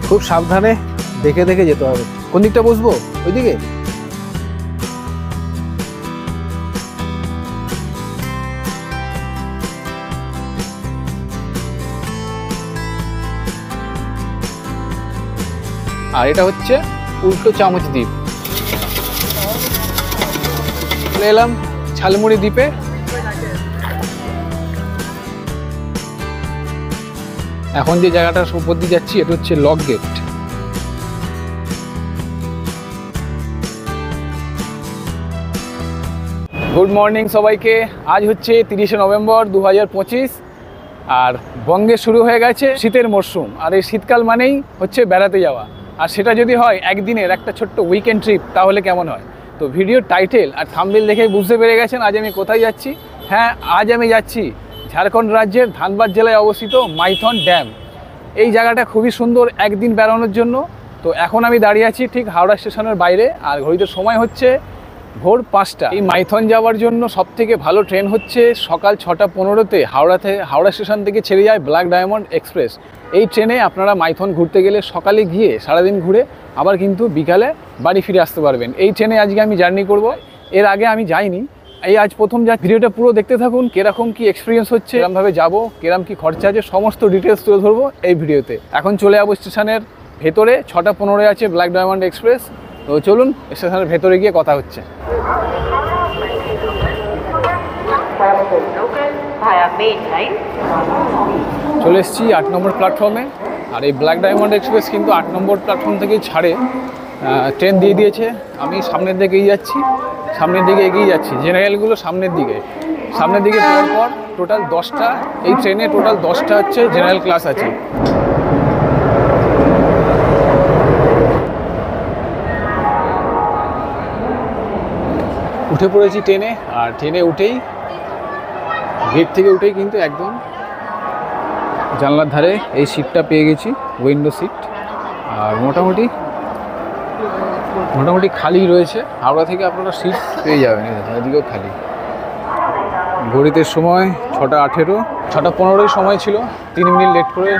খুব সাবধানে দেখে দেখে যেতে হবে। কোন দিকটা বসবো? ওইদিকে? আর এটা হচ্ছে উল্টো চামচ দ্বীপ। চলে এলাম ঝালমুড়ি দ্বীপে। এখন যে জায়গাটার উপর দিয়ে যাচ্ছি এটা হচ্ছে লক গেট। গুড মর্নিং সবাইকে। আজ হচ্ছে 30শে নভেম্বর 2025 আর বঙ্গে শুরু হয়ে গেছে শীতের মরশুম। আর এই শীতকাল মানেই হচ্ছে বেড়াতে যাওয়া, আর সেটা যদি হয় একদিনের একটা ছোট্ট উইকেন্ড ট্রিপ তাহলে কেমন হয়। তো ভিডিওর টাইটেল আর থাম্বনেল দেখে বুঝতে পেরে গেছেন আজ আমি কোথায় যাচ্ছি। হ্যাঁ, আজ আমি যাচ্ছি ঝাড়খণ্ড রাজ্যের ধানবাদ জেলায় অবস্থিত মাইথন ড্যাম। এই জায়গাটা খুবই সুন্দর একদিন বেড়ানোর জন্য। তো এখন আমি দাঁড়িয়ে আছি ঠিক হাওড়া স্টেশনের বাইরে, আর ঘড়িতে সময় হচ্ছে ভোর 5টা। এই মাইথন যাওয়ার জন্য সবথেকে ভালো ট্রেন হচ্ছে সকাল 6:15-তে হাওড়া স্টেশন থেকে ছেড়ে যায় ব্ল্যাক ডায়মন্ড এক্সপ্রেস। এই ট্রেনে আপনারা মাইথন ঘুরতে গেলে সকালে গিয়ে সারাদিন ঘুরে আবার কিন্তু বিকালে বাড়ি ফিরে আসতে পারবেন। এই ট্রেনে আজকে আমি জার্নি করব। এর আগে আমি যাইনি, এই আজ প্রথম যা। ভিডিওটা পুরো দেখতে থাকুন, কিরকম কি এক্সপিরিয়েন্স হচ্ছে, কিরমভাবে যাবো, কিরম কি খরচা আছে, সমস্ত ডিটেলস তুলে ধরবো এই ভিডিওতে। এখন চলে যাবো স্টেশনের ভেতরে। 6:15 আছে ব্ল্যাক ডায়মন্ড এক্সপ্রেস। তো চলুন স্টেশনের ভেতরে গিয়ে কথা হচ্ছে। চলে এসেছি 8 নম্বর প্ল্যাটফর্মে। আর এই ব্ল্যাক ডায়মন্ড এক্সপ্রেস কিন্তু 8 নম্বর প্ল্যাটফর্ম থেকেই ছাড়ে। ট্রেন দিয়ে দিয়েছে। আমি সামনের দিকে এগিয়ে যাচ্ছি। জেনারেলগুলো সামনের দিকে পর টোটাল 10টা, এই ট্রেনে টোটাল 10টা হচ্ছে জেনারেল ক্লাস আছে। উঠে পড়েছি ট্রেনে। আর ট্রেনে উঠেই গেট থেকে উঠেই কিন্তু একদম জানলার ধারে এই সিটটা পেয়ে গেছি, উইন্ডো সিট। আর মোটামুটি খালি রয়েছে। হাওড়া থেকে আপনারা সিট পেয়ে যাবেন, এদিকেও খালি। ঘড়িতে সময় 6:18, 6:15 সময় ছিল। 3 মিনিট লেট করে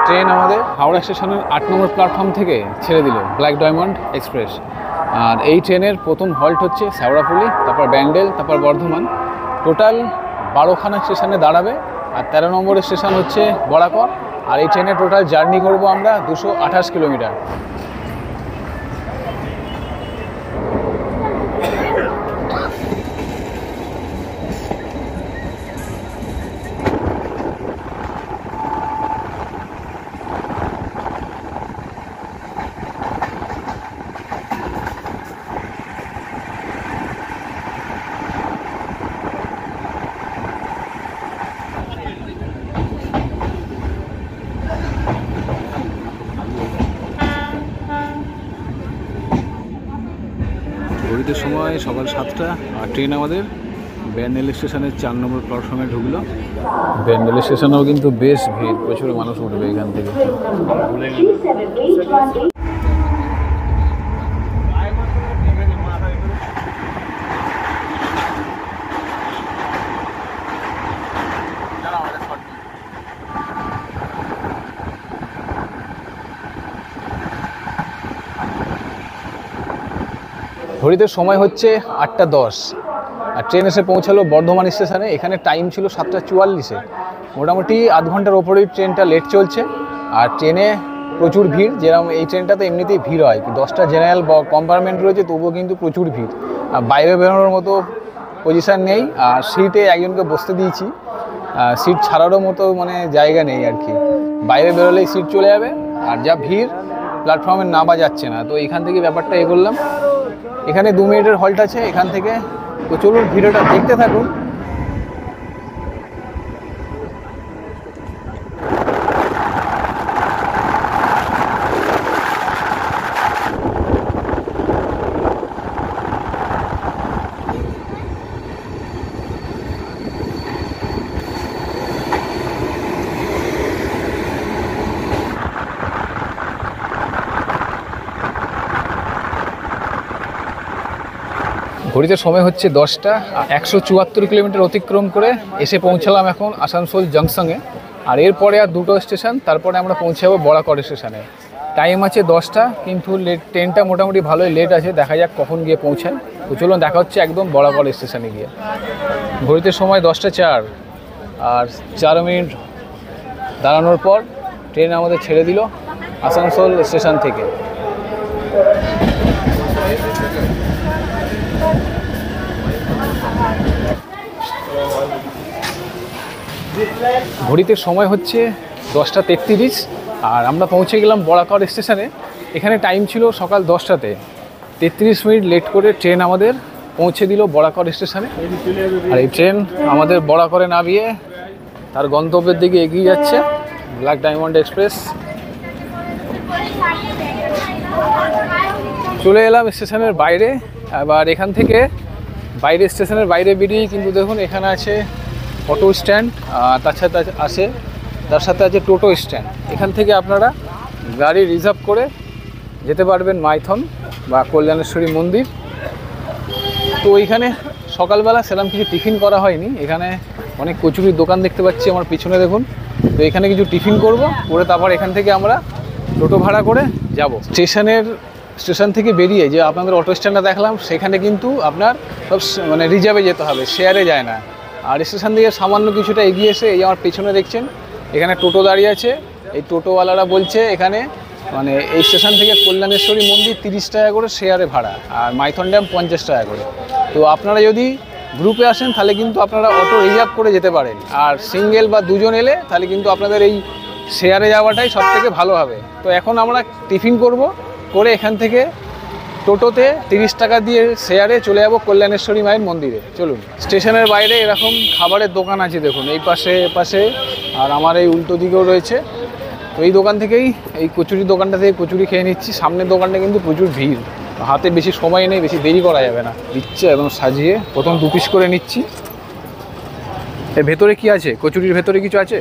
ট্রেন আমাদের হাওড়া স্টেশনের 8 নম্বর প্ল্যাটফর্ম থেকে ছেড়ে দিল ব্ল্যাক ডায়মন্ড এক্সপ্রেস। আর এই ট্রেনের প্রথম হল্ট হচ্ছে শেওড়াফুলি, তারপর ব্যান্ডেল, তারপর বর্ধমান। টোটাল 12খানা স্টেশনে দাঁড়াবে। আর 13 নম্বরের স্টেশন হচ্ছে বরাকর। আর এই ট্রেনে টোটাল জার্নি করব আমরা 228 কিলোমিটার। ঘড়িতে সময় সকাল 7টা। আর ট্রেন আমাদের ব্যান্ডেল স্টেশনের 4 নম্বর প্ল্যাটফর্মে ঢুকলো। ব্যান্ডেল স্টেশনেও কিন্তু বেশ ভিড়, প্রচুর মানুষ উঠবে এখান থেকে। ঘড়িতে সময় হচ্ছে 8:10। আর ট্রেন এসে পৌঁছালো বর্ধমান স্টেশনে। এখানে টাইম ছিল 7:44। মোটামুটি আধ ঘন্টার ওপরেই ট্রেনটা লেট চলছে। আর ট্রেনে প্রচুর ভিড়। যেরকম এই ট্রেনটাতে এমনিতেই ভিড় হয়, 10টা জেনারেল কম্পার্টমেন্ট রয়েছে, তবুও কিন্তু প্রচুর ভিড়। আর বাইরে বেরোনোর মতো পজিশান নেই। আর সিটে একজনকে বসতে দিয়েছি, সিট ছাড়ারও মতো মানে জায়গা নেই আর কি। বাইরে বেরোলেই সিট চলে যাবে। আর যা ভিড়, প্ল্যাটফর্মে নামা যাচ্ছে না। তো এখান থেকে ব্যাপারটা করলাম। এখানে 2 মিনিটের হল্ট আছে এখান থেকে। তো চলুন ভিডিওটা দেখতে থাকুন। ঘড়িতে সময় হচ্ছে 10টা। 174 কিলোমিটার অতিক্রম করে এসে পৌঁছালাম এখন আসানসোল জংশনে। আর এরপরে আর 2টো স্টেশন, তারপরে আমরা পৌঁছাবো বরাকর স্টেশনে। টাইম আছে 10টা, কিন্তু ট্রেনটা মোটামুটি ভালোই লেট আছে, দেখা যাক কখন গিয়ে পৌঁছায়। তো চলুন দেখা হচ্ছে একদম বরাকর স্টেশনে গিয়ে। ঘড়িতে সময় 10টা 4, আর 4 মিনিট দাঁড়ানোর পর ট্রেন আমাদের ছেড়ে দিল আসানসোল স্টেশন থেকে। ঘড়িতে সময় হচ্ছে 10টা 33, আর আমরা পৌঁছে গেলাম বরাকর স্টেশনে। এখানে টাইম ছিল সকাল 10টাতে, 33 মিনিট লেট করে ট্রেন আমাদের পৌঁছে দিল বরাকর স্টেশনে। আর এই ট্রেন আমাদের বরাকরে নামিয়ে তার গন্তব্যের দিকে এগিয়ে যাচ্ছে, ব্ল্যাক ডায়মন্ড এক্সপ্রেস। চলে এলাম স্টেশনের বাইরে। এবার এখান থেকে বাইরে, স্টেশনের বাইরে বেরিয়েই কিন্তু দেখুন এখানে আছে অটো স্ট্যান্ড, তার সাথে আছে টোটো স্ট্যান্ড। এখান থেকে আপনারা গাড়ি রিজার্ভ করে যেতে পারবেন মাইথন বা কল্যাণেশ্বরী মন্দির। তো এইখানে সকালবেলা সেরকম কিছু টিফিন করা হয়নি। এখানে অনেক কচুরির দোকান দেখতে পাচ্ছি আমার পিছনে দেখুন। তো এখানে কিছু টিফিন করে তারপর এখান থেকে আমরা টোটো ভাড়া করে যাব স্টেশন থেকে বেরিয়ে। যে আপনাদের অটো স্ট্যান্ডটা দেখলাম সেখানে কিন্তু আপনার সব মানে রিজার্ভে যেতে হবে, শেয়ারে যায় না। আর স্টেশন থেকে সামান্য কিছুটা এগিয়ে এসে এই আমার পেছনে দেখছেন এখানে টোটো দাঁড়িয়ে আছে। এই টোটোওয়ালারা বলছে এখানে মানে এই স্টেশন থেকে কল্যাণেশ্বরী মন্দির 30 টাকা করে শেয়ারে ভাড়া, আর মাইথন ড্যাম 50 টাকা করে। তো আপনারা যদি গ্রুপে আসেন তাহলে কিন্তু আপনারা অটো রিজার্ভ করে যেতে পারেন, আর সিঙ্গেল বা দুজন এলে তাহলে কিন্তু আপনাদের এই শেয়ারে যাওয়াটাই সব থেকে ভালো হবে। তো এখন আমরা টিফিন করে এখান থেকে টোটোতে 30 টাকা দিয়ে শেয়ারে চলে যাব কল্যাণেশ্বরী মায়ের মন্দিরে। চলুন। স্টেশনের বাইরে এরকম খাবারের দোকান আছে দেখুন, এই পাশে আর আমার এই উল্টো দিকেও রয়েছে। তো এই দোকান থেকেই, এই কচুরির দোকানটা থেকে কচুরি খেয়ে নিচ্ছি। সামনের দোকানটা কিন্তু প্রচুর ভিড়, হাতে বেশি সময় নেই, বেশি দেরি করা যাবে না। দিচ্ছে একদম সাজিয়ে, প্রথম 2 পিস করে নিচ্ছি। এর ভেতরে কি আছে? কচুরির ভেতরে কিছু আছে?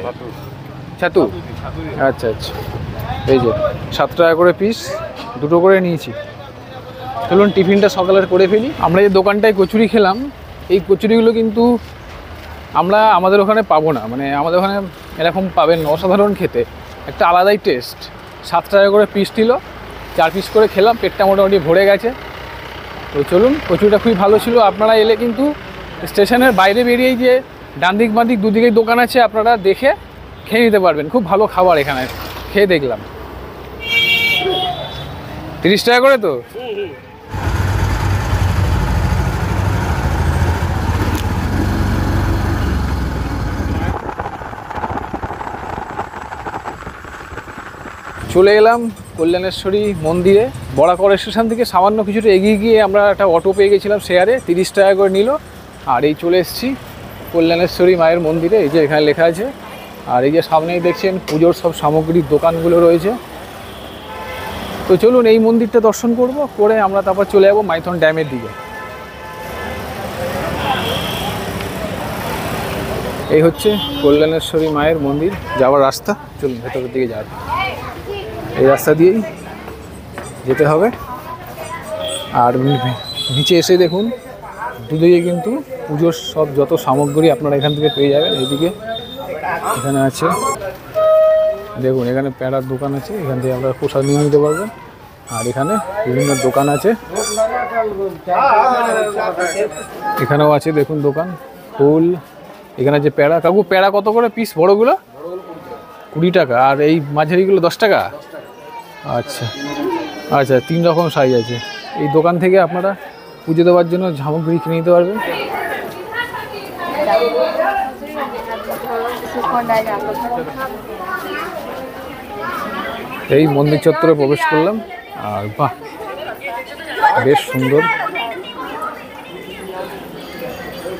ছাতু। আচ্ছা, এই যে 7 টাকা করে পিস, 2টো করে নিয়েছি। চলুন টিফিনটা সকালের করে ফেলি। আমরা যে দোকানটায় কচুরি খেলাম, এই কচুরিগুলো কিন্তু আমাদের ওখানে পাবো না, মানে আমাদের ওখানে এরকম পাবেন না। অসাধারণ খেতে, একটা আলাদাই টেস্ট। 7 টাকা করে পিস দিল, 4 পিস করে খেলাম, পেটটা মোটামুটি ভরে গেছে। তো চলুন, কচুরিটা খুবই ভালো ছিল। আপনারা এলে কিন্তু স্টেশনের বাইরে বেরিয়েই যে ডান দিক বাঁ দিক দুদিকেই দোকান আছে, আপনারা দেখে খেয়ে নিতে পারবেন। খুব ভালো খাবার এখানে, খেয়ে দেখলাম। 30 টাকা করে তো। চলে এলাম কল্যাণেশ্বরী মন্দিরে। বরাকর স্টেশন থেকে সামান্য কিছুটা এগিয়ে গিয়ে আমরা একটা অটো পেয়ে গেছিলাম শেয়ারে, 30 টাকা করে নিল। আর এই চলে এসেছি কল্যাণেশ্বরী মায়ের মন্দিরে। এই যে এখানে লেখা আছে, আর এই যে সামনেই দেখছেন পুজোর সব সামগ্রীর দোকানগুলো রয়েছে। তো চলুন এই মন্দিরটা দর্শন করে আমরা তারপর চলে যাবো মাইথন ড্যামের দিকে। এই হচ্ছে কল্যাণেশ্বরী মায়ের মন্দির যাওয়ার রাস্তা। চলুন ভেতরের দিকে যাওয়া, এই রাস্তা দিয়েই যেতে হবে। আর নিচে এসে দেখুন দুদিকে কিন্তু পুজোর সব যত সামগ্রী আপনারা এখান থেকে পেয়ে যাবেন। এইদিকে এখানে আছে দেখুন, এখানে প্যাড়ার দোকান আছে, এখান থেকে আপনারা প্রসাদ নিয়ে নিতে পারবেন। আর এখানে বিভিন্ন দোকান আছে, এখানেও আছে দেখুন দোকান, ফুল। এখানে আছে প্যাড়া। কাকু প্যাড়া কত করে পিস? বড়গুলো 20 টাকা, আর এই মাঝারিগুলো 10 টাকা। আচ্ছা, 3 রকম সাইজ আছে। এই দোকান থেকে আপনারা পুজো দেওয়ার জন্য সামগ্রী কিনে নিতে পারবেন। এই মন্দির চত্বরে প্রবেশ করলাম, আর বাহ বেশ সুন্দর।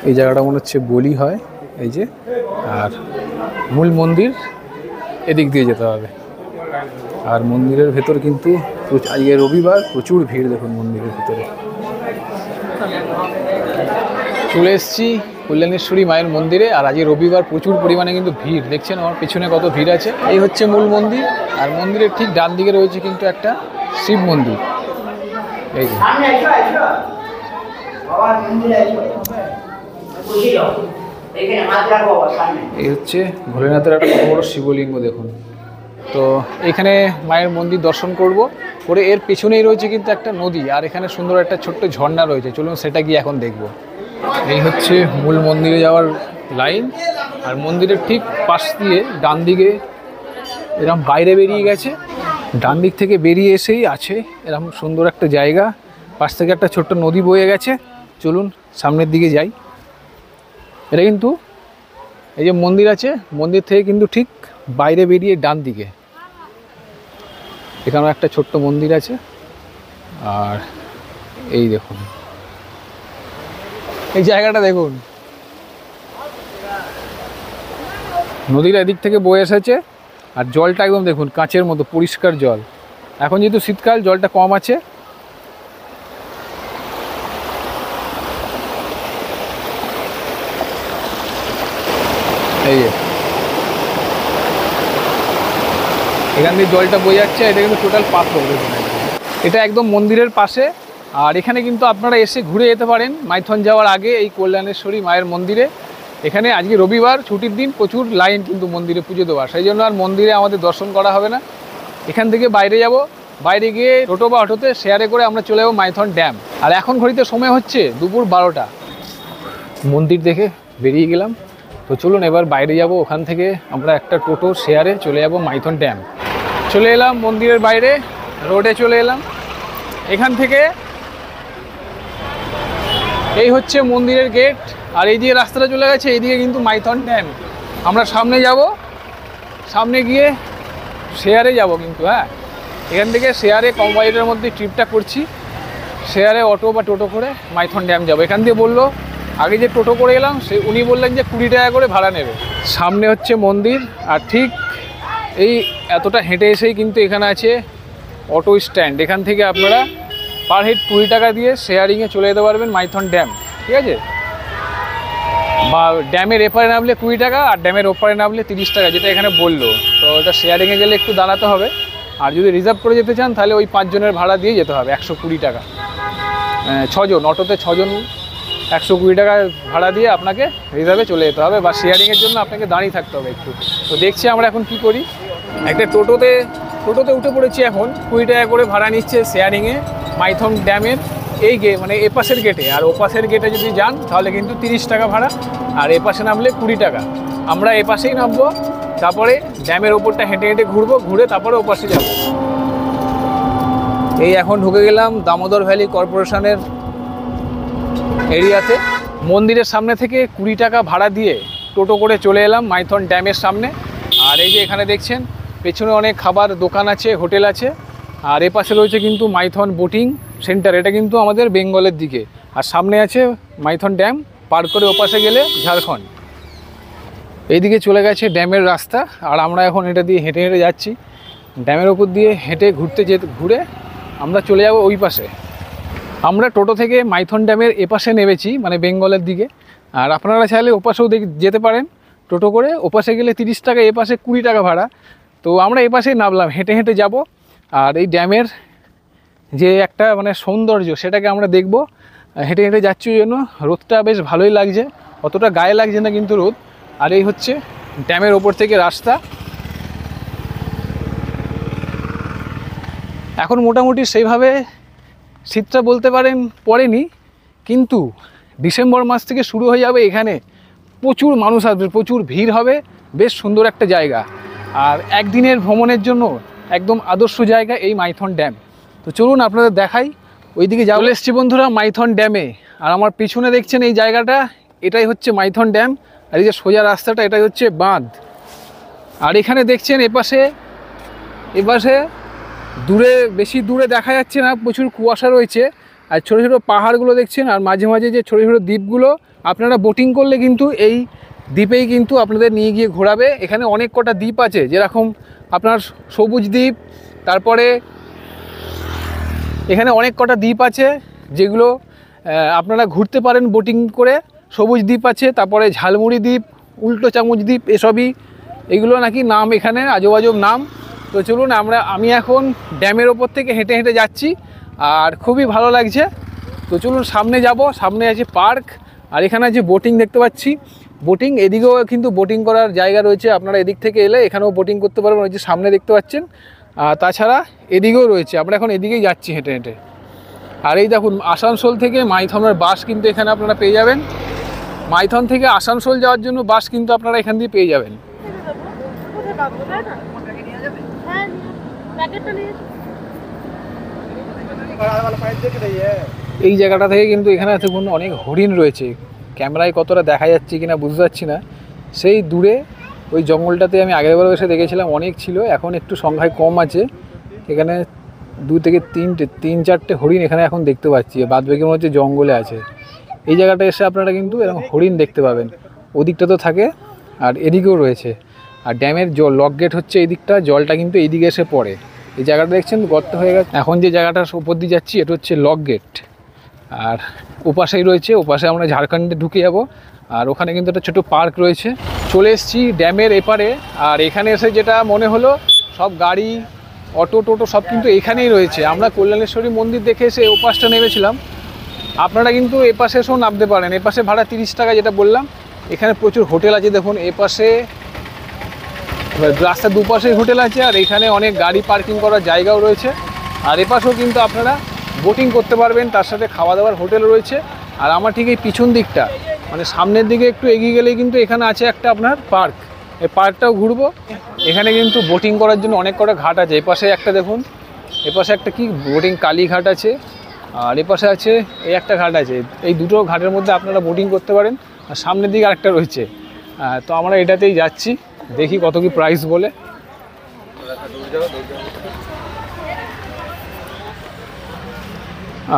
এই জায়গাটা মনে হচ্ছে বলি হয়, এই যে। আর মূল মন্দির এদিক দিয়ে যেতে হবে। আর মন্দিরের ভেতর কিন্তু আজকে রবিবার, প্রচুর ভিড় দেখুন মন্দিরের ভিতরে। চলে এসেছি কল্যাণেশ্বরী মায়ের মন্দিরে, আর আজকে রবিবার প্রচুর পরিমাণে কিন্তু ভিড়। দেখছেন আমার পিছনে কত ভিড় আছে। এই হচ্ছে মূল মন্দির, আর মন্দিরের ঠিক ডান দিকে রয়েছে কিন্তু একটা শিব মন্দির। এই যে এই হচ্ছে ভোলেনাথের একটা বড় শিবলিঙ্গ দেখুন। তো এখানে মায়ের মন্দির দর্শন করব, করে এর পেছনেই রয়েছে কিন্তু একটা নদী, আর এখানে সুন্দর একটা ছোট্ট ঝর্ণা রয়েছে। চলুন সেটা গিয়ে এখন দেখব। এই হচ্ছে মূল মন্দিরে যাওয়ার লাইন, আর মন্দিরের ঠিক পাশ দিয়ে ডান দিকে এরকম বাইরে বেরিয়ে গেছে, ডান দিক থেকে বেরিয়ে এসেই আছে এরকম সুন্দর একটা জায়গা, পাশ থেকে একটা ছোট্ট নদী বয়ে গেছে। চলুন সামনের দিকে যাই। এটা কিন্তু এই যে মন্দির আছে, মন্দির থেকে কিন্তু ঠিক বাইরে বেরিয়ে ডান দিকে এখানেও একটা ছোট্ট মন্দির আছে। আর এই দেখুন এই জায়গাটা দেখুন, নদীর এদিক থেকে বয়ে এসেছে, আর জলটা একদম দেখুন কাঁচের মতো পরিষ্কার জল। এখন যেহেতু শীতকাল জলটা কম আছে। এই যে এখান দিয়ে জলটা বয়ে যাচ্ছে, এটা কিন্তু টোটাল পাথর দেখুন, এটা একদম মন্দিরের পাশে। আর এখানে কিন্তু আপনারা এসে ঘুরে যেতে পারেন মাইথন যাওয়ার আগে এই কল্যাণেশ্বরী মায়ের মন্দিরে। এখানে আজকে রবিবার ছুটির দিন, প্রচুর লাইন কিন্তু মন্দিরে পুজো দেওয়ার, সেই জন্য আর মন্দিরে আমাদের দর্শন করা হবে না। এখান থেকে বাইরে যাব, বাইরে গিয়ে টোটো বা অটোতে শেয়ারে করে আমরা চলে যাবো মাইথন ড্যাম। আর এখন ঘড়িতে সময় হচ্ছে দুপুর 12টা। মন্দির দেখে বেরিয়ে গেলাম, তো চলুন এবার বাইরে যাব, ওখান থেকে আমরা একটা টোটো শেয়ারে চলে যাব মাইথন ড্যাম। চলে এলাম মন্দিরের বাইরে, রোডে চলে এলাম। এখান থেকে এই হচ্ছে মন্দিরের গেট, আর এই দিকে রাস্তাটা চলে গেছে, এইদিকে কিন্তু মাইথন ড্যাম। আমরা সামনে যাব, সামনে গিয়ে শেয়ারে যাব কিন্তু। হ্যাঁ, এখান থেকে শেয়ারে কম বাজেটের মধ্যে ট্রিপটা করছি, শেয়ারে অটো বা টোটো করে মাইথন ড্যাম যাব। এখান দিয়ে বললো আগে যে টোটো করে এলাম উনি বললেন যে 20 টাকা করে ভাড়া নেবে। সামনে হচ্ছে মন্দির, আর ঠিক এই এতটা হেঁটে এসেই কিন্তু এখানে আছে অটো স্ট্যান্ড। এখান থেকে আপনারা পার হেড 20 টাকা দিয়ে শেয়ারিংয়ে চলে যেতে পারবেন মাইথন ড্যাম, ঠিক আছে? বা ড্যামের এপারে নামলে 20 টাকা, আর ড্যামের ওপারে নামলে 30 টাকা, যেটা এখানে বললো। তো ওটা শেয়ারিংয়ে গেলে একটু দাঁড়াতে হবে, আর যদি রিজার্ভ করে যেতে চান তাহলে ওই 5 জনের ভাড়া দিয়ে যেতে হবে 120 টাকা। 6 জন, অটোতে 6 জন 120 টাকা ভাড়া দিয়ে আপনাকে রিজার্ভে চলে যেতে হবে, বা শেয়ারিংয়ের জন্য আপনাকে দাঁড়িয়ে থাকতে হবে একটু। তো দেখছি আমরা এখন কি করি। একটা টোটোতে উঠে পড়েছি এখন, 20 টাকা করে ভাড়া নিচ্ছে শেয়ারিংয়ে মাইথন ড্যামের এই মানে এপাশের গেটে। আর ওপাশের গেটে যদি যান তাহলে কিন্তু 30 টাকা ভাড়া, আর এপাশে নামলে 20 টাকা। আমরা এপাশেই নামবো, তারপরে ড্যামের ওপরটা হেঁটে হেঁটে ঘুরবো, ঘুরে তারপরে ওপাশে যাব। এই এখন ঢুকে গেলাম দামোদর ভ্যালি কর্পোরেশনের এরিয়াতে। মন্দিরের সামনে থেকে 20 টাকা ভাড়া দিয়ে টোটো করে চলে এলাম মাইথন ড্যামের সামনে। আর এই যে এখানে দেখছেন পেছনে অনেক খাবার দোকান আছে, হোটেল আছে, আর এপাশে রয়েছে কিন্তু মাইথন বোটিং সেন্টার, এটা কিন্তু আমাদের বেঙ্গলের দিকে। আর সামনে আছে মাইথন ড্যাম, পার করে ওপাশে গেলে ঝাড়খণ্ড। এইদিকে চলে গেছে ড্যামের রাস্তা, আর আমরা এখন এটা দিয়ে হেঁটে হেঁটে যাচ্ছি। ড্যামের ওপর দিয়ে হেঁটে ঘুরে আমরা চলে যাব ওই পাশে। আমরা টোটো থেকে মাইথন ড্যামের এপাশে নেমেছি, মানে বেঙ্গলের দিকে। আর আপনারা চাইলে ওপাশেও যেতে পারেন টোটো করে, ওপাশে গেলে 30 টাকা, এপাশে 20 টাকা ভাড়া। তো আমরা এপাশেই নামলাম, হেঁটে হেঁটে যাব। আর এই ড্যামের যে একটা মানে সৌন্দর্য সেটাকে আমরা দেখব। হেঁটে হেঁটে যাচ্ছি ওই জন্য রোদটা বেশ ভালোই লাগছে, অতটা গায়ে লাগছে না কিন্তু রোদ। আর এই হচ্ছে ড্যামের ওপর থেকে রাস্তা। এখন মোটামুটি সেইভাবে শীতটা বলতে পারেন পড়েনি, কিন্তু ডিসেম্বর মাস থেকে শুরু হয়ে যাবে। এখানে প্রচুর মানুষ আসবে, প্রচুর ভিড় হবে, বেশ সুন্দর একটা জায়গা। আর একদিনের ভ্রমণের জন্য একদম আদর্শ জায়গা এই মাইথন ড্যাম। তো চলুন আপনাদের দেখাই, ওইদিকে চলে এসছি বন্ধুরা মাইথন ড্যামে। আর আমার পিছনে দেখছেন এই জায়গাটা, এটাই হচ্ছে মাইথন ড্যাম। আর এই যে সোজা রাস্তাটা, এটাই হচ্ছে বাঁধ। আর এখানে দেখছেন এপাশে দূরে, বেশি দূরে দেখা যাচ্ছে না, প্রচুর কুয়াশা রয়েছে। আর ছোটো ছোটো পাহাড়গুলো দেখছেন, আর মাঝে মাঝে যে ছোটো ছোটো দ্বীপগুলো। আপনারা বোটিং করলে কিন্তু এই দ্বীপেই কিন্তু আপনাদের নিয়ে গিয়ে ঘোরাবে। এখানে অনেক কটা দ্বীপ আছে, যেরকম আপনার সবুজ দ্বীপ, তারপরে এখানে অনেক কটা দ্বীপ আছে যেগুলো আপনারা ঘুরতে পারেন বোটিং করে। সবুজ দ্বীপ আছে, তারপরে ঝালমুড়ি দ্বীপ, উল্টো চামচ দ্বীপ, এগুলো নাকি নাম এখানে আজব আজব নাম। তো চলুন আমি এখন ড্যামের ওপর থেকে হেঁটে হেঁটে যাচ্ছি, আর খুবই ভালো লাগছে। তো চলুন সামনে যাব, সামনে আছে পার্ক, আর এখানে যে বোটিং দেখতে পাচ্ছি, বোটিং, এদিকেও কিন্তু বোটিং করার জায়গা রয়েছে, আপনারা এদিক থেকে এলে এখানেও বোটিং করতে পারবেন, ওই যে সামনে দেখতে পাচ্ছেন। আর তাছাড়া এদিকেও রয়েছে, আমরা এখন এদিকেই যাচ্ছি হেঁটে হেঁটে। আর এই দেখুন আসানসোল থেকে মাইথনের বাস কিন্তু এখানে আপনারা পেয়ে যাবেন। মাইথন থেকে আসানসোল যাওয়ার জন্য বাস কিন্তু আপনারা এখান দিয়ে পেয়ে যাবেন। এই জায়গাটা থেকে কিন্তু এখানে দেখুন অনেক হরিণ রয়েছে, ক্যামেরায় কতটা দেখা যাচ্ছে কিনা বুঝতে পারছি না। সেই দূরে ওই জঙ্গলটাতে আমি আগের বার এসে দেখেছিলাম অনেক ছিল, এখন একটু সংখ্যায় কম আছে। এখানে 2 থেকে 3-4টে হরিণ এখানে এখন দেখতে পাচ্ছি, বাদ বাকি মনে হচ্ছে জঙ্গলে আছে। এই জায়গাটা এসে আপনারা কিন্তু এরকম হরিণ দেখতে পাবেন। ওদিকটা তো থাকে আর এদিকেও রয়েছে। আর ড্যামের জল লক গেট হচ্ছে এই দিকটা, জলটা কিন্তু এইদিকে এসে পড়ে। এই জায়গাটা দেখছেন গর্ত হয়ে গেছে। এখন যে জায়গাটার উপর দিয়ে যাচ্ছি এটা হচ্ছে লক গেট, আর ওপাশেই রয়েছে, ওপাশে আমরা ঝাড়খণ্ডে ঢুকে যাব। আর ওখানে কিন্তু একটা ছোটো পার্ক রয়েছে। চলে এসেছি ড্যামের এপারে, আর এখানে এসে যেটা মনে হলো সব গাড়ি অটো টোটো সব কিন্তু এখানেই রয়েছে। আমরা কল্যাণেশ্বরী মন্দির দেখে এসে ওপাশটা নেমেছিলাম, আপনারা কিন্তু এপাশে এসেও নামতে পারেন। এপাশে ভাড়া 30 টাকা যেটা বললাম। এখানে প্রচুর হোটেল আছে দেখুন, এপাশে রাস্তার দুপাশেই হোটেল আছে, আর এখানে অনেক গাড়ি পার্কিং করার জায়গাও রয়েছে। আর এপাশেও কিন্তু আপনারা বোটিং করতে পারবেন, তার সাথে খাওয়া দাওয়ার হোটেল রয়েছে। আর আমার ঠিক এই পিছন দিকটা মানে সামনের দিকে একটু এগিয়ে গেলেই কিন্তু এখানে আছে একটা আপনার পার্ক, এই পার্কটাও ঘুরবো। এখানে কিন্তু বোটিং করার জন্য অনেক কটা ঘাট আছে। এপাশে একটা দেখুন, এপাশে একটা কি বোটিং কালীঘাট আছে, আর এপাশে আছে এই একটা ঘাট আছে। এই দুটো ঘাটের মধ্যে আপনারা বোটিং করতে পারেন। আর সামনের দিকে আরেকটা রয়েছে। তো আমরা এটাতেই যাচ্ছি, দেখি কত কি প্রাইস বলে।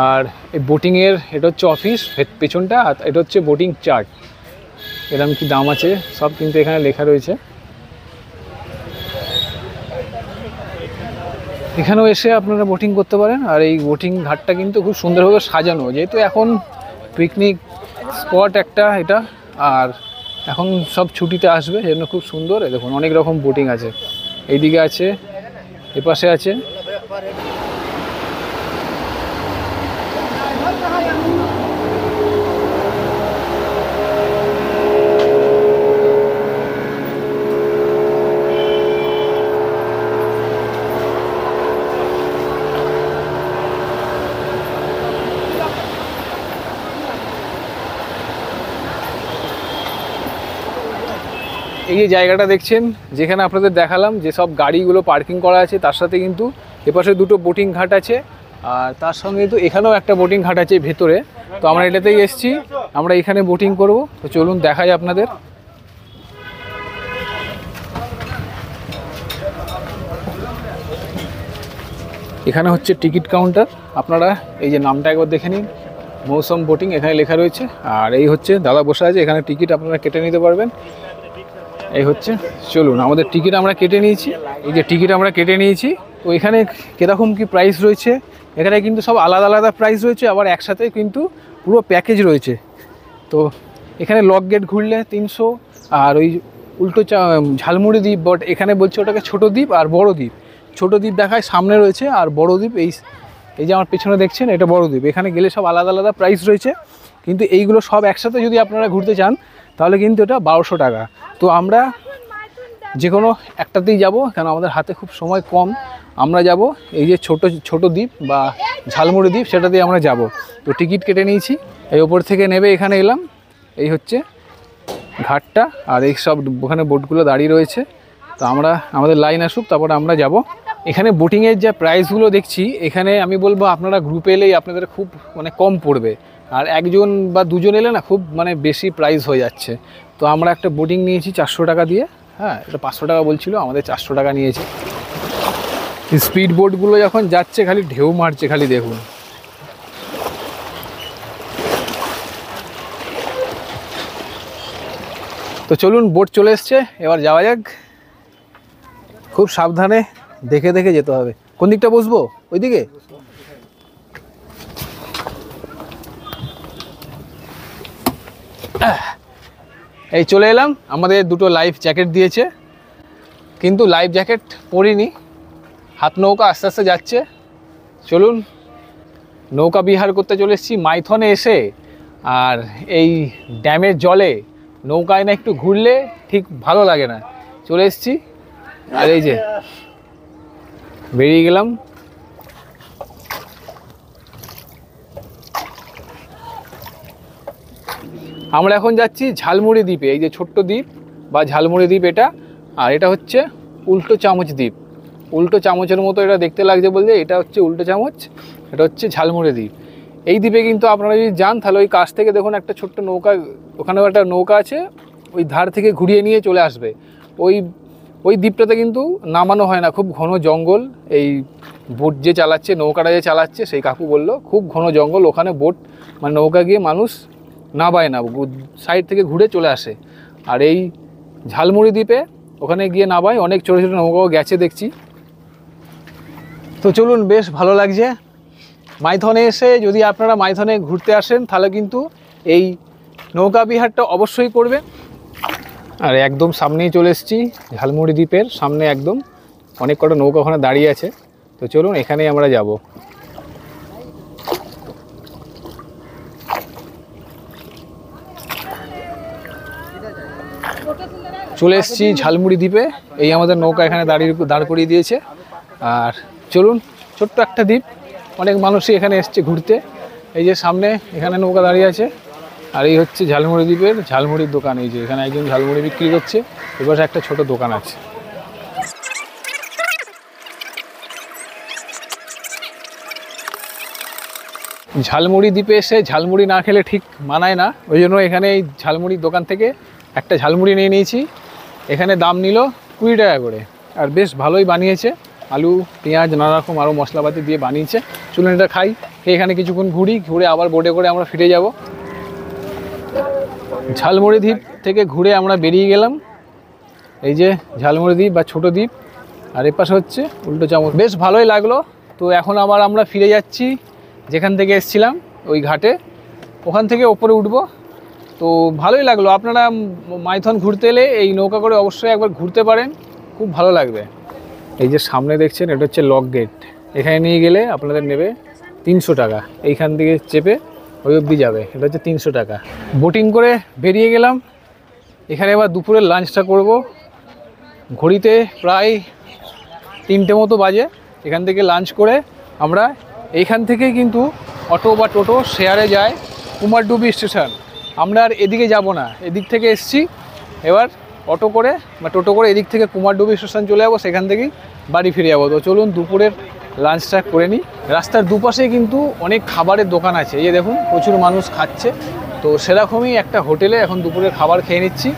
আর এই বোটিংয়ের এটা হচ্ছে অফিস পেছনটা, আর এটা হচ্ছে বোটিং চার্ট, এরকম কি দাম আছে সব কিন্তু এখানে লেখা রয়েছে। এখানেও এসে আপনারা বোটিং করতে পারেন। আর এই বোটিং ঘাটটা কিন্তু খুব সুন্দরভাবে সাজানো, যেহেতু এখন পিকনিক স্পট একটা এটা, আর এখন সব ছুটিতে আসবে, এজন্য খুব সুন্দর। দেখুন অনেক রকম বোটিং আছে, এইদিকে আছে, এপাশে আছে। এই যে জায়গাটা দেখছেন যেখানে আপনাদের দেখালাম যে সব গাড়িগুলো পার্কিং করা আছে, তার সাথে কিন্তু এপাশে দুটো বোটিং ঘাট আছে, আর তার সঙ্গে তো এখানেও একটা বোটিং ঘাট আছে ভেতরে। তো আমরা এটাতেই এসেছি, আমরা এখানে বোটিং করব। তো চলুন দেখাই আপনাদের। এখানে হচ্ছে টিকিট কাউন্টার, আপনারা এই যে নামটা একবার দেখে নিন, মৌসুম বোটিং এখানে লেখা রয়েছে। আর এই হচ্ছে দাদা বসে আছে, এখানে টিকিট আপনারা কেটে নিতে পারবেন। এই হচ্ছে, চলুন আমাদের টিকিট আমরা কেটে নিয়েছি। এই যে টিকিট আমরা কেটে নিয়েছি, তো এখানে কীরকম কি প্রাইস রয়েছে, এখানে কিন্তু সব আলাদা আলাদা প্রাইস রয়েছে, আবার একসাথে কিন্তু পুরো প্যাকেজ রয়েছে। তো এখানে লক গেট ঘুরলে 300, আর ওই উল্টো ঝালমুড়ি দ্বীপ, বাট এখানে বলছে ওটাকে ছোটো দ্বীপ আর বড় দ্বীপ। ছোটো দ্বীপ দেখায় সামনে রয়েছে, আর বড় দ্বীপ এই যে আমার পেছনে দেখছেন এটা বড় দ্বীপ। এখানে গেলে সব আলাদা আলাদা প্রাইস রয়েছে, কিন্তু এইগুলো সব একসাথে যদি আপনারা ঘুরতে চান তাহলে কিন্তু এটা 1200 টাকা। তো আমরা যে কোনো একটাতেই যাব, কেন আমাদের হাতে খুব সময় কম। আমরা যাব এই যে ছোট দ্বীপ বা ঝালমুড়ি দ্বীপ, সেটাতেই আমরা যাব। তো টিকিট কেটে নিয়েছি, এই ওপর থেকে নেবে এখানে এলাম। এই হচ্ছে ঘাটটা, আর এই সব ওখানে বোটগুলো দাঁড়িয়ে রয়েছে। তো আমাদের লাইন আসুক, তারপরে আমরা যাব। এখানে বোটিংয়ের যে প্রাইসগুলো দেখছি, এখানে আমি বলবো আপনারা গ্রুপে এলেই আপনাদের খুব মানে কম পড়বে, আর একজন বা দুজন এলে না খুব মানে বেশি প্রাইস হয়ে যাচ্ছে। তো আমরা একটা বোটিং নিয়েছি 400 টাকা দিয়ে, হ্যাঁ এটা 500 টাকা বলছিল, আমাদের 400 টাকা নিয়েছে। স্পিড বোটগুলো যখন যাচ্ছে খালি ঢেউ মারছে, খালি দেখুন। তো চলুন, বোট চলে এসছে, এবার যাওয়া যাক। খুব সাবধানে দেখে দেখে যেতে হবে। কোন দিকটা বসবো? ওইদিকে? এই চলে এলাম। আমাদের দুটো লাইফ জ্যাকেট দিয়েছে, কিন্তু লাইফ জ্যাকেট পরিনি। হাত নৌকা আস্তে আস্তে যাচ্ছে। চলুন, নৌকা বিহার করতে চলে এসেছি মাইথনে এসে। আর এই ড্যামের জলে নৌকায় না একটু ঘুরলে ঠিক ভালো লাগে না। চলে এসেছি, আর এই যে বেরিয়ে গেলাম। আমরা এখন যাচ্ছি ঝালমুড়ি দ্বীপে। এই যে ছোট্ট দ্বীপ বা ঝালমুড়ি দ্বীপ এটা, আর এটা হচ্ছে উল্টো চামচ দ্বীপ। উল্টো চামচের মতো এটা দেখতে লাগছে বলতে এটা হচ্ছে উল্টো চামচ, এটা হচ্ছে ঝালমুড়ি দ্বীপ। এই দ্বীপে কিন্তু আপনারা যদি যান তাহলে ওই কাছ থেকে দেখুন একটা ছোট্ট নৌকা, ওখানেও একটা নৌকা আছে, ওই ধার থেকে ঘুরিয়ে নিয়ে চলে আসবে। ওই দ্বীপটাতে কিন্তু নামানো হয় না, খুব ঘন জঙ্গল। এই বোট যে চালাচ্ছে, নৌকাটা যে চালাচ্ছে সেই কাকু বললো খুব ঘন জঙ্গল, ওখানে বোট মানে নৌকা গিয়ে মানুষ নামায় না, সাইড থেকে ঘুরে চলে আসে। আর এই ঝালমুড়ি দ্বীপে ওখানে গিয়ে নামায়, অনেক ছোটো ছোটো নৌকাও গেছে দেখছি। তো চলুন, বেশ ভালো লাগছে। মাইথনে এসে যদি আপনারা মাইথনে ঘুরতে আসেন তাহলে কিন্তু এই নৌকা বিহারটা অবশ্যই করবেন। আর একদম সামনেই চলে এসেছি ঝালমুড়ি দ্বীপের সামনে, একদম অনেক কটা নৌকা ওখানে দাঁড়িয়ে আছে। তো চলুন, এখানেই আমরা যাব। চলে এসেছি ঝালমুড়ি দ্বীপে। এই আমাদের নৌকা এখানে দাঁড় করিয়ে দিয়েছে। আর চলুন, ছোট্ট একটা দ্বীপ, অনেক মানুষই এখানে এসছে ঘুরতে। এই যে সামনে এখানে নৌকা দাঁড়িয়ে আছে, আর এই হচ্ছে ঝালমুড়ি দ্বীপের ঝালমুড়ির দোকান। এই যে এখানে একজন ঝালমুড়ি বিক্রি করছে, এবার একটা ছোট দোকান আছে। ঝালমুড়ি দ্বীপে এসে ঝালমুড়ি না খেলে ঠিক মানায় না, ওই জন্য এখানে এই ঝালমুড়ির দোকান থেকে একটা ঝালমুড়ি নিয়ে নিয়েছি। এখানে দাম নিল 20 টাকা করে, আর বেশ ভালোই বানিয়েছে, আলু পেঁয়াজ নানা রকম আরও মশলাপাতি দিয়ে বানিয়েছে। চলুন এটা খাই, এখানে কিছুক্ষণ ঘুরে আবার বোটে করে আমরা ফিরে যাব। ঝালমুড়ি দ্বীপ থেকে ঘুরে আমরা বেরিয়ে গেলাম। এই যে ঝালমুড়ি দ্বীপ বা ছোটো দ্বীপ, আর এ পাশে হচ্ছে উল্টো চামচ। বেশ ভালোই লাগলো। তো এখন আবার আমরা ফিরে যাচ্ছি যেখান থেকে এসেছিলাম ওই ঘাটে, ওখান থেকে ওপরে উঠবো। তো ভালোই লাগলো। আপনারা মাইথন ঘুরতে এলে এই নৌকা করে অবশ্যই একবার ঘুরতে পারেন, খুব ভালো লাগবে। এই যে সামনে দেখছেন এটা হচ্ছে লক গেট, এখানে নিয়ে গেলে আপনাদের নেবে 300 টাকা। এইখান থেকে চেপে ওই অবধি যাবে, এটা হচ্ছে 300 টাকা। বোটিং করে বেরিয়ে গেলাম। এখানে এবার দুপুরের লাঞ্চটা করব। ঘড়িতে প্রায় 3টে মতো বাজে। এখান থেকে লাঞ্চ করে আমরা এইখান থেকেই কিন্তু অটো বা টোটো শেয়ারে যায় কুমারডুবি স্টেশন। আমরা আর এদিকে যাব না, এদিক থেকে এসছি, এবার অটো করে বা টোটো করে এদিক থেকে কুমারডুবি স্টেশন চলে যাবো, সেখান থেকেই বাড়ি ফিরে যাবো। তো চলুন দুপুরের লাঞ্চটা করে নিই। রাস্তার দুপাশে কিন্তু অনেক খাবারের দোকান আছে, এই যে দেখুন প্রচুর মানুষ খাচ্ছে। তো সেরকমই একটা হোটেলে এখন দুপুরের খাবার খেয়ে নিচ্ছি।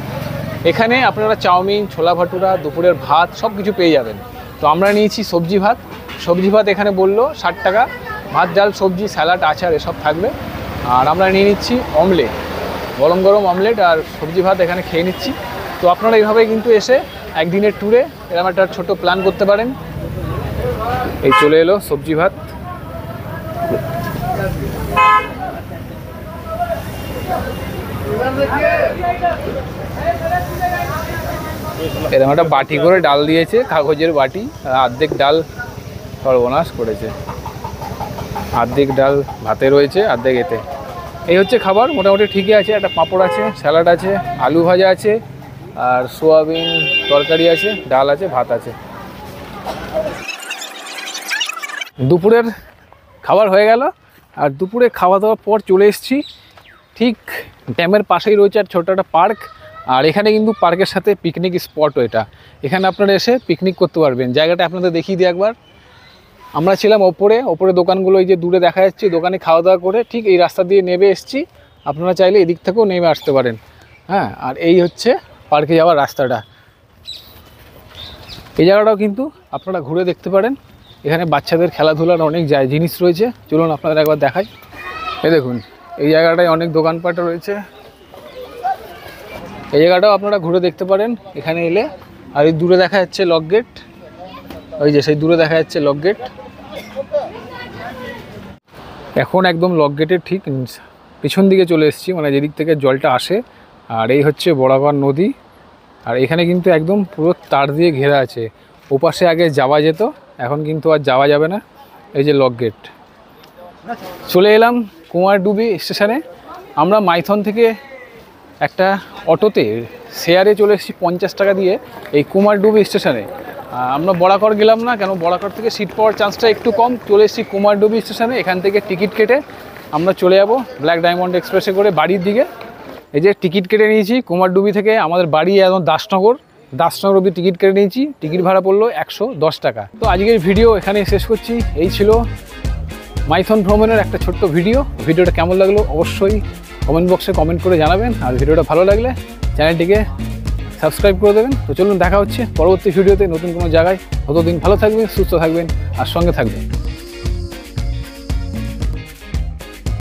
এখানে আপনারা চাউমিন, ছোলা ভাটুরা, দুপুরের ভাত সব কিছু পেয়ে যাবেন। তো আমরা নিয়েছি সবজি ভাত। সবজি ভাত এখানে বললো 60 টাকা, ভাত ডাল সবজি স্যালাড আচার এসব থাকবে। আর আমরা নিয়ে নিচ্ছি অমলেট, গরম গরম অমলেট আর সবজি ভাত এখানে খেয়ে নিচ্ছি। তো আপনারা এইভাবে কিন্তু এসে একদিনের ট্যুরে এরকম একটা ছোটো প্ল্যান করতে পারেন। এই চলে এলো সবজি ভাত। এরকম একটা বাটি করে ডাল দিয়েছে, কাগজের বাটি, অর্ধেক ডাল সর্বনাশ করেছে, অর্ধেক ডাল ভাতে রয়েছে, অর্ধেক এতে। এই হচ্ছে খাবার, মোটামুটি ঠিকই আছে। একটা পাঁপড় আছে, স্যালাড আছে, আলু ভাজা আছে, আর সোয়াবিন তরকারি আছে, ডাল আছে, ভাত আছে। দুপুরের খাবার হয়ে গেল। আর দুপুরে খাওয়া দাওয়ার পর চলে এসেছি ঠিক ড্যামের পাশেই রয়েছে আর ছোটো একটা পার্ক। আর এখানে কিন্তু পার্কের সাথে পিকনিক স্পটও এটা, এখানে আপনারা এসে পিকনিক করতে পারবেন। জায়গাটা আপনাদের দেখিয়ে দিই একবার। আমরা ছিলাম ওপরে দোকানগুলো এই যে দূরে দেখা যাচ্ছে, দোকানে খাওয়া দাওয়া করে ঠিক এই রাস্তা দিয়ে নেমে এসেছি। আপনারা চাইলে এদিক থেকেও নেমে আসতে পারেন। হ্যাঁ, আর এই হচ্ছে পার্কে যাওয়ার রাস্তাটা। এই জায়গাটাও কিন্তু আপনারা ঘুরে দেখতে পারেন। এখানে বাচ্চাদের খেলাধুলার অনেক জিনিস রয়েছে, চলুন আপনাদের একবার দেখাই। এই দেখুন, এই জায়গাটায় অনেক দোকানপাট রয়েছে, এই জায়গাটাও আপনারা ঘুরে দেখতে পারেন এখানে এলে। আর এই দূরে দেখা যাচ্ছে লক গেট, ওই যে সেই দূরে দেখা যাচ্ছে লক গেট। এখন একদম লক গেটের ঠিক পিছন দিকে চলে এসেছি, মানে যেদিক থেকে জলটা আসে। আর এই হচ্ছে বরাবর নদী। আর এখানে কিন্তু একদম পুরো তার দিয়ে ঘেরা আছে। ওপাশে আগে যাওয়া যেত, এখন কিন্তু আর যাওয়া যাবে না। এই যে লক গেট। চলে এলাম কুমারডুবি স্টেশনে। আমরা মাইথন থেকে একটা অটোতে শেয়ারে চলে এসেছি 50 টাকা দিয়ে এই কুমারডুবি স্টেশনে। আমরা বরাকর গেলাম না, কেন বরাকর থেকে সিট পাওয়ার চান্সটা একটু কম। চলে এসেছি কুমারডুবি স্টেশনে, এখান থেকে টিকিট কেটে আমরা চলে যাব ব্ল্যাক ডায়মন্ড এক্সপ্রেসে করে বাড়ির দিকে। এই যে টিকিট কেটে নিয়েছি কুমারডুবি থেকে আমাদের বাড়ি একদম দাসনগর অবধি টিকিট কেটে নিয়েছি। টিকিট ভাড়া পড়লো 110 টাকা। তো আজকের ভিডিও এখানে শেষ করছি। এই ছিল মাইথন ভ্রমণের একটা ছোট্ট ভিডিওটা কেমন লাগলো অবশ্যই কমেন্ট বক্সে কমেন্ট করে জানাবেন। আর ভিডিওটা ভালো লাগলে চ্যানেলটিকে সাবস্ক্রাইব করে দেবেন। তো চলুন দেখা হচ্ছে পরবর্তী ভিডিওতে নতুন কোনো জায়গায়। ততদিন ভালো থাকবেন, সুস্থ থাকবেন আর সঙ্গে থাকবেন।